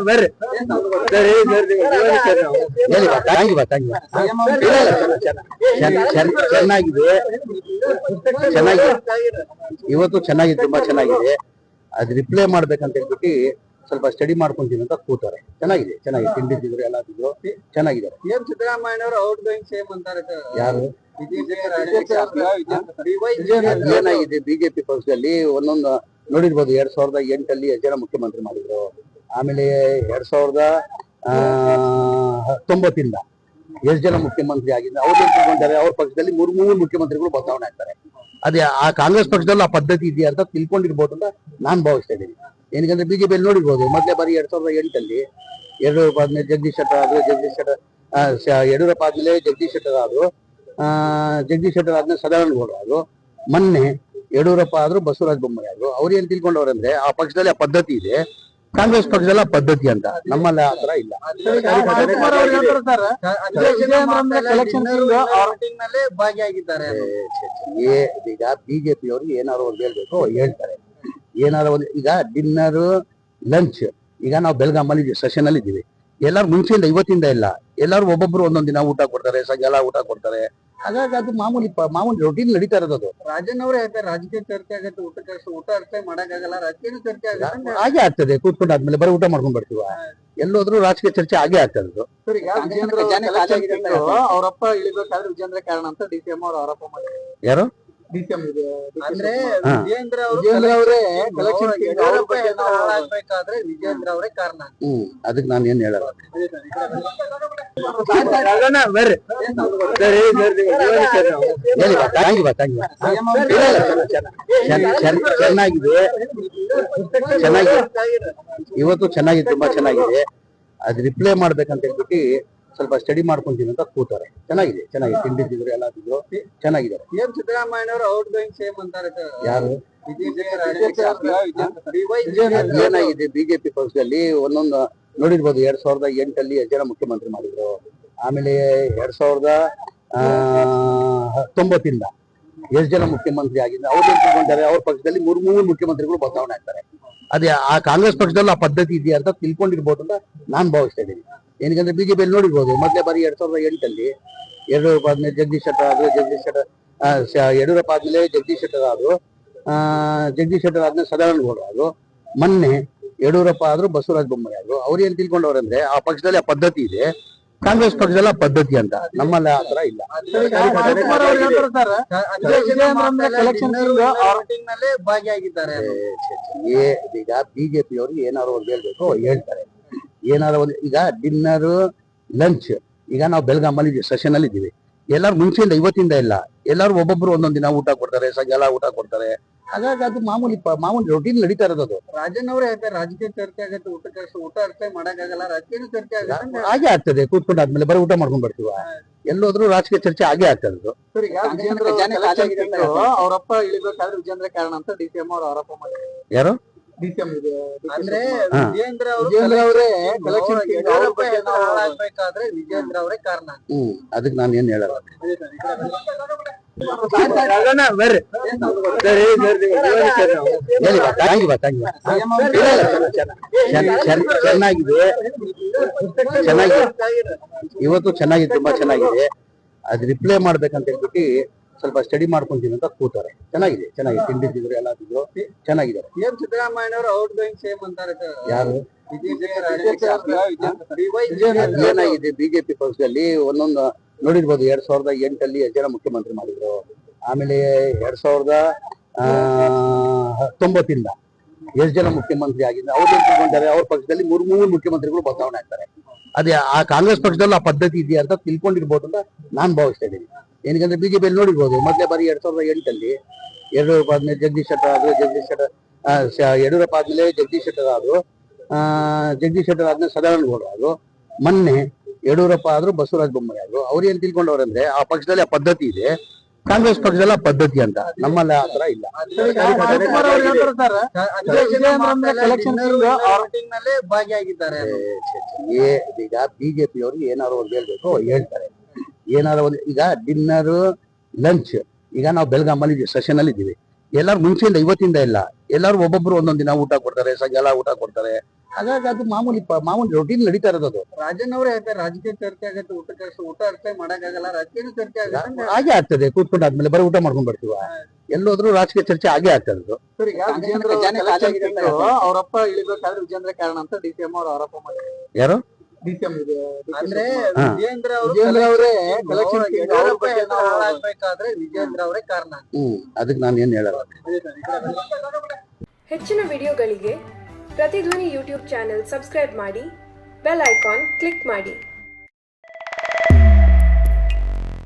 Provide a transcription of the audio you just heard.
ಬರ್ರಿ ಚೆನ್ನಾಗಿದೆ ಇವತ್ತು ಚೆನ್ನಾಗಿದೆ, ತುಂಬಾ ಚೆನ್ನಾಗಿದೆ. ಅದ್ ರಿಪ್ಲೈ ಮಾಡ್ಬೇಕಂತ ಹೇಳ್ಬಿಟ್ಟು ಸ್ವಲ್ಪ ಸ್ಟಡಿ ಮಾಡ್ಕೊಂತೀನಿ ಅಂತ ಕೂತಾರೆ. ಚೆನ್ನಾಗಿದೆ ತಿಂಡಿದ್ರು ಎಲ್ಲ ತಿಂದ್ರು ಚೆನ್ನಾಗಿದೆ. ಸಿದ್ದರಾಮಯ್ಯ ಔಟ್ ಗೋಯಿಂಗ್ ಸೇಮ್ ಅಂತಾರೆ. ಯಾರು ಏನಾಗಿದೆ ಬಿಜೆಪಿ ಪಕ್ಷದಲ್ಲಿ ಒಂದೊಂದು ನೋಡಿರ್ಬೋದು. 2008 ಎಷ್ಟು ಜನ ಮುಖ್ಯಮಂತ್ರಿ ಮಾಡಿದ್ರು. ಆಮೇಲೆ 2019 ಎಷ್ಟು ಜನ ಮುಖ್ಯಮಂತ್ರಿ ಆಗಿದ್ರು. ಅವ್ರು ತಿಳ್ಕೊಂತಾರೆ ಅವ್ರ ಪಕ್ಷದಲ್ಲಿ ಮೂರು ಮುಖ್ಯಮಂತ್ರಿಗಳು ಬದಲಾವಣೆ ಆಗ್ತಾರೆ. ಅದೇ ಆ ಕಾಂಗ್ರೆಸ್ ಪಕ್ಷದಲ್ಲಿ ಆ ಪದ್ಧತಿ ಇದೆಯಾ ಅಂತ ತಿಳ್ಕೊಂಡಿರ್ಬೋದು ಅಂತ ನಾನ್ ಭಾವಿಸ್ತಾ ಇದ್ದೀನಿ. ಏನಕ್ಕಂದ್ರೆ ಬಿಜೆಪಿಯಲ್ಲಿ ನೋಡಿರ್ಬೋದು, ಮೊದಲೇ ಬಾರಿ 2008 ಯಡಿಯೂರಪ್ಪ ಆದ್ಮೇಲೆ ಜಗದೀಶ್ ಶೆಟ್ಟರ್ ಆದ್ರು. ಯಡಿಯೂರಪ್ಪ ಆದ್ಮೇಲೆ ಜಗದೀಶ್ ಶೆಟ್ಟರ್ ಆದ್ರು. ಜಗದೀಶ್ ಶೆಟ್ಟರ್ ಆದ್ಮೇಲೆ ಸದಾನಂದ ಗೌಡ ಆದ್ರು. ಮೊನ್ನೆ ಯಡಿಯೂರಪ್ಪ ಆದ್ರು, ಬಸವರಾಜ ಬೊಮ್ಮಾಯಿ ಆದ್ರು. ಅವ್ರು ಏನ್ ತಿಳ್ಕೊಂಡವ್ರಂದ್ರೆ ಆ ಪಕ್ಷದಲ್ಲಿ ಆ ಪದ್ಧತಿ ಇದೆ, ಕಾಂಗ್ರೆಸ್ ಪಕ್ಷದಲ್ಲಿ ಆ ಪದ್ಧತಿ ಅಂತ. ನಮ್ಮಲ್ಲಿ ಆ ತರ ಇಲ್ಲ. ಭಾಗಿಯಾಗಿದ್ದಾರೆ. ಈಗ ಬಿಜೆಪಿ ಅವರು ಏನಾದ್ರು ಒಂದು ಹೇಳ್ಬೇಕು ಹೇಳ್ತಾರೆ. ಏನಾದ್ರು ಒಂದು ಈಗ ಡಿನ್ನರ್ ಲಂಚ್ ಈಗ ನಾವು ಬೆಳಗಾಮಲ್ಲಿ ಸೆಷನ್ ಅಲ್ಲಿ ಇದ್ದೀವಿ. ಎಲ್ಲಾರು ಮುಂಚೆಯಿಂದ ಇವತ್ತಿಂದ ಇಲ್ಲ, ಎಲ್ಲಾರು ಒಬ್ಬೊಬ್ರು ಒಂದೊಂದ್ ದಿನ ಊಟ ಕೊಡ್ತಾರೆ, ಸಾಯಂಕಾಲ ಊಟ ಕೊಡ್ತಾರೆ. ಹಾಗಾಗಿ ಅದು ಮಾಮೂಲಿ ರೊಟೀನ್ ನಡೀತಾ ಇರೋದು. ರಾಜನ್ ಅವರೇ ಹೇಳ್ತಾರೆ ರಾಜಕೀಯ ಚರ್ಚೆ ಆಗತ್ತೆ, ಊಟ ಅಷ್ಟೇ ಮಾಡಕ್ಕಾಗಲ್ಲ, ರಾಜಕೀಯ ಚರ್ಚೆ ಆಗತ್ತೆ. ಹಾಗೆ ಆಗ್ತದೆ. ಕೂತ್ಕೊಂಡಾದ್ಮೇಲೆ ಬರೀ ಊಟ ಮಾಡ್ಕೊಂಡ್ ಬರ್ತೀವ. ಎಲ್ಲೋದ್ರು ರಾಜಕೀಯ ಚರ್ಚೆ ಆಗೇ ಆಗ್ತದೆ. ಅವರಪ್ಪ ಇಳಿಬೇಕಾದ್ರೆ ವಿಜೇಂದ್ರ ಕಾರಣ ಅಂತ DCM ಅವರು ಆರೋಪ ಮಾಡಿದ್ರು. ಯಾರು ಅಂದ್ರೆ ವಿಜೇಂದ್ರ ಅವರೇ ಹಾಳಾಗ್ಬೇಕಾದ್ರೆ ವಿಜೇಂದ್ರ ಅವರೇ ಕಾರಣ. ಅದಕ್ಕೆ ನಾನು ಏನ್ ಹೇಳಲ್ಲ. ಚೆನ್ನಾಗಿದೆ ಇವತ್ತು ಚೆನ್ನಾಗಿದೆ, ತುಂಬಾ ಚೆನ್ನಾಗಿದೆ. ಅದ್ ರಿಪ್ಲೈ ಮಾಡ್ಬೇಕಂತ ಹೇಳ್ಬಿಟ್ಟು ಸ್ವಲ್ಪ ಸ್ಟಡಿ ಮಾಡ್ಕೊಂತೀನಿ ಅಂತ ಕೂತಾರೆ. ಚೆನ್ನಾಗಿದೆ ತಿಂಡಿದ್ರು ಎಲ್ಲ ತಿಂದ್ರು ಚೆನ್ನಾಗಿದೆ. ಸಿದ್ದರಾಮಯ್ಯ ಔಟ್ ಗೋಯಿಂಗ್ ಸೇಮ್ ಅಂತಾರೆ. ಯಾರು ಏನಾಗಿದೆ ಬಿಜೆಪಿ ಪಕ್ಷದಲ್ಲಿ ಒಂದೊಂದು ನೋಡಿರ್ಬೋದು. 2008 ಎಷ್ಟು ಜನ ಮುಖ್ಯಮಂತ್ರಿ ಮಾಡಿದ್ರು. ಆಮೇಲೆ 2019 ಎಷ್ಟು ಜನ ಮುಖ್ಯಮಂತ್ರಿ ಆಗಿದ್ರು. ಅವ್ರು ತಿಳ್ಕೊಂತಾರೆ ಅವ್ರ ಪಕ್ಷದಲ್ಲಿ ಮೂರು ಮುಖ್ಯಮಂತ್ರಿಗಳು ಬದಲಾವಣೆ ಆಗ್ತಾರೆ. ಅದೇ ಆ ಕಾಂಗ್ರೆಸ್ ಪಕ್ಷದಲ್ಲಿ ಆ ಪದ್ಧತಿ ಇದೆಯಾ ಅಂತ ತಿಳ್ಕೊಂಡಿರ್ಬೋದು ಅಂತ ನಾನ್ ಭಾವಿಸ್ತಾ ಇದ್ದೀನಿ. ಏನಕ್ಕಂದ್ರೆ ಬಿಜೆಪಿಯಲ್ಲಿ ನೋಡಿರ್ಬೋದು, ಮೊದಲೇ ಬಾರಿ 2008 ಯಡಿಯೂರಪ್ಪ ಆದ್ಮೇಲೆ ಜಗದೀಶ್ ಶೆಟ್ಟರ್ ಆದ್ರು. ಯಡಿಯೂರಪ್ಪ ಆದ್ಮೇಲೆ ಜಗದೀಶ್ ಶೆಟ್ಟರ್ ಆದ್ರು. ಜಗದೀಶ್ ಶೆಟ್ಟರ್ ಆದ್ಮೇಲೆ ಸದಾನಂದ ಗೌಡ ಆದ್ರು. ಮೊನ್ನೆ ಯಡಿಯೂರಪ್ಪ ಆದ್ರು, ಬಸವರಾಜ ಬೊಮ್ಮಾಯಿ ಆದ್ರು. ಅವ್ರು ಏನ್ ತಿಳ್ಕೊಂಡವ್ರಂದ್ರೆ ಆ ಪಕ್ಷದಲ್ಲಿ ಆ ಪದ್ಧತಿ ಇದೆ, ಕಾಂಗ್ರೆಸ್ ಪಕ್ಷದಲ್ಲಿ ಆ ಪದ್ಧತಿ ಅಂತ. ನಮ್ಮಲ್ಲಿ ಆ ತರ ಇಲ್ಲ. ಭಾಗಿಯಾಗಿದ್ದಾರೆ. ಈಗ ಬಿಜೆಪಿ ಅವರು ಏನಾದ್ರು ಒಂದು ಹೇಳ್ಬೇಕು ಹೇಳ್ತಾರೆ. ಏನಾದ್ರು ಒಂದು ಈಗ ಡಿನ್ನರ್ ಲಂಚ್ ಈಗ ನಾವು ಬೆಳಗಾಮಲ್ಲಿ ಸೆಷನ್ ಅಲ್ಲಿ ಇದ್ದೀವಿ. ಎಲ್ಲಾರು ಮುಂಚೆಯಿಂದ ಇವತ್ತಿಂದ ಇಲ್ಲ, ಎಲ್ಲಾರು ಒಬ್ಬೊಬ್ರು ಒಂದೊಂದ್ ದಿನ ಊಟ ಕೊಡ್ತಾರೆ, ಸಾಯಂಕಾಲ ಊಟ ಕೊಡ್ತಾರೆ. ಹಾಗಾಗಿ ಅದು ಮಾಮೂಲಿ ರೊಟೀನ್ ನಡೀತಾ ಇರೋದು. ರಾಜನ್ ಅವರೇ ಹೇಳ್ತಾರೆ ರಾಜಕೀಯ ಚರ್ಚೆ ಆಗತ್ತೆ, ಊಟ ಅಷ್ಟೇ ಮಾಡಕ್ಕಾಗಲ್ಲ, ರಾಜಕೀಯ ಚರ್ಚೆ ಆಗತ್ತೆ. ಹಾಗೆ ಆಗ್ತದೆ. ಕೂತ್ಕೊಂಡಾದ್ಮೇಲೆ ಬರೀ ಊಟ ಮಾಡ್ಕೊಂಡ್ ಬರ್ತೀವ. ಎಲ್ಲೋದ್ರು ರಾಜಕೀಯ ಚರ್ಚೆ ಆಗೇ ಆಗ್ತದೆ. ಅವರಪ್ಪ ಇಳಿಬೇಕಾದ್ರೆ ವಿಜೇಂದ್ರ ಕಾರಣ ಅಂತ DCM ಅವರು ಆರೋಪ ಮಾಡಿದ್ರು. ಯಾರು ಅಂದ್ರೆ ವಿಜೇಂದ್ರ ಅವರೇ ಹಾಳಾಗ್ಬೇಕಾದ್ರೆ ವಿಜೇಂದ್ರ ಅವರೇ ಕಾರಣ. ಅದಕ್ಕೆ ನಾನು ಏನ್ ಹೇಳಲ್ಲ. ಚೆನ್ನಾಗಿದೆ ಇವತ್ತು ಚೆನ್ನಾಗಿದೆ, ತುಂಬಾ ಚೆನ್ನಾಗಿದೆ. ಅದ್ ರಿಪ್ಲೈ ಮಾಡ್ಬೇಕಂತ ಹೇಳ್ಬಿಟ್ಟು ಸ್ವಲ್ಪ ಸ್ಟಡಿ ಮಾಡ್ಕೊಂತೀನಿ ಅಂತ ಕೂತಾರೆ. ಚೆನ್ನಾಗಿದೆ ತಿಂಡಿದ್ರು ಎಲ್ಲ ತಿಂದ್ರು ಚೆನ್ನಾಗಿದೆ. ಸಿದ್ದರಾಮಯ್ಯ ಔಟ್ ಗೋಯಿಂಗ್ ಸೇಮ್ ಅಂತಾರೆ. ಯಾರು ಏನಾಗಿದೆ ಬಿಜೆಪಿ ಪಕ್ಷದಲ್ಲಿ ಒಂದೊಂದು ನೋಡಿರ್ಬೋದು. 2008 ಎಷ್ಟು ಜನ ಮುಖ್ಯಮಂತ್ರಿ ಮಾಡಿದ್ರು. ಆಮೇಲೆ 2019 ಎಷ್ಟು ಜನ ಮುಖ್ಯಮಂತ್ರಿ ಆಗಿದ್ರು. ಅವ್ರು ತಿಳ್ಕೊಂತಾರೆ ಅವ್ರ ಪಕ್ಷದಲ್ಲಿ ಮೂರು ಮುಖ್ಯಮಂತ್ರಿಗಳು ಬದಲಾವಣೆ ಆಗ್ತಾರೆ. ಅದೇ ಆ ಕಾಂಗ್ರೆಸ್ ಪಕ್ಷದಲ್ಲಿ ಆ ಪದ್ಧತಿ ಇದೆಯಾ ಅಂತ ತಿಳ್ಕೊಂಡಿರ್ಬೋದು ಅಂತ ನಾನ್ ಭಾವಿಸ್ತಾ ಇದ್ದೀನಿ. ಏನಕ್ಕಂದ್ರೆ ಬಿಜೆಪಿಯಲ್ಲಿ ನೋಡಿರ್ಬೋದು, ಮೊದಲೇ ಬಾರಿ 2008 ಯಡಿಯೂರಪ್ಪ ಆದ್ಮೇಲೆ ಜಗದೀಶ್ ಶೆಟ್ಟರ್ ಆದ್ರು. ಯಡಿಯೂರಪ್ಪ ಆದ್ಮೇಲೆ ಜಗದೀಶ್ ಶೆಟ್ಟರ್ ಆದ್ರು. ಜಗದೀಶ್ ಶೆಟ್ಟರ್ ಆದ್ಮೇಲೆ ಸದಾನಂದ ಗೌಡ ಆದ್ರು. ಮೊನ್ನೆ ಯಡಿಯೂರಪ್ಪ ಆದ್ರು, ಬಸವರಾಜ ಬೊಮ್ಮಾಯಿ ಆದ್ರು. ಅವ್ರು ಏನ್ ತಿಳ್ಕೊಂಡವ್ರಂದ್ರೆ ಆ ಪಕ್ಷದಲ್ಲಿ ಆ ಪದ್ಧತಿ ಇದೆ, ಕಾಂಗ್ರೆಸ್ ಪಕ್ಷದಲ್ಲಿ ಆ ಪದ್ಧತಿ ಅಂತ. ನಮ್ಮಲ್ಲಿ ಆ ತರ ಇಲ್ಲ. ಭಾಗಿಯಾಗಿದ್ದಾರೆ. ಈಗ ಬಿಜೆಪಿ ಅವರು ಏನಾದ್ರು ಒಂದು ಹೇಳ್ಬೇಕು ಹೇಳ್ತಾರೆ. ಏನಾದ್ರು ಒಂದು ಈಗ ಡಿನ್ನರ್ ಲಂಚ್ ಈಗ ನಾವು ಬೆಳಗಾಮಲ್ಲಿ ಸೆಷನ್ ಅಲ್ಲಿ ಇದ್ದೀವಿ. ಎಲ್ಲಾರು ಮುಂಚೆಯಿಂದ ಇವತ್ತಿಂದ ಇಲ್ಲ, ಎಲ್ಲಾರು ಒಬ್ಬೊಬ್ರು ಒಂದೊಂದ್ ದಿನ ಊಟ ಕೊಡ್ತಾರೆ, ಸಾಯಂಕಾಲ ಊಟ ಕೊಡ್ತಾರೆ. ಹಾಗಾಗಿ ಅದು ಮಾಮೂಲಿ ರೊಟೀನ್ ನಡೀತಾ ಇರೋದು ಅದು. ರಾಜನ್ ಅವರೇ ಹೇಳ್ತಾರೆ ರಾಜಕೀಯ ಚರ್ಚೆ ಆಗತ್ತೆ, ಊಟ ಅಷ್ಟೇ ಮಾಡಕ್ಕಾಗಲ್ಲ, ರಾಜಕೀಯ ಚರ್ಚೆ ಆಗತ್ತೆ. ಹಾಗೆ ಆಗ್ತದೆ, ಕೂತ್ಕೊಂಡಾದ್ಮೇಲೆ ಬರೀ ಊಟ ಮಾಡ್ಕೊಂಡ್ ಬರ್ತೀವ, ಎಲ್ಲೋದ್ರೂ ರಾಜಕೀಯ ಚರ್ಚೆ ಆಗೇ ಆಗ್ತದೆ ಅದು. ಸರ್, ಈಗ ವಿಜೇಂದ್ರ ಅವರಪ್ಪ ಇಳಿಬೇಕಾದ್ರೆ ವಿಜೇಂದ್ರ ಕಾರಣ ಅಂತ DCM ಅವರು ಆರೋಪ ಮಾಡಿದ್ದಾರೆ. ಯಾರು? DCM ಅಂದ್ರೆ ಹಾ. ವಿಜೇಂದ್ರ ಅವರೇ ಹಾಳಾಗ್ಬೇಕಾದ್ರೆ ವಿಜೇಂದ್ರ ಅವರೇ ಕಾರಣ. ಅದಕ್ಕೆ ನಾನು ಏನ್ ಹೇಳಲ್ಲ. ಹೆಚ್ಚಿನ ವಿಡಿಯೋಗಳಿಗೆ ಪ್ರತಿಧ್ವನಿ ಯೂಟ್ಯೂಬ್ ಚಾನೆಲ್ ಸಬ್ಸ್ಕ್ರೈಬ್ ಮಾಡಿ, ಬೆಲ್ ಐಕಾನ್ ಕ್ಲಿಕ್ ಮಾಡಿ.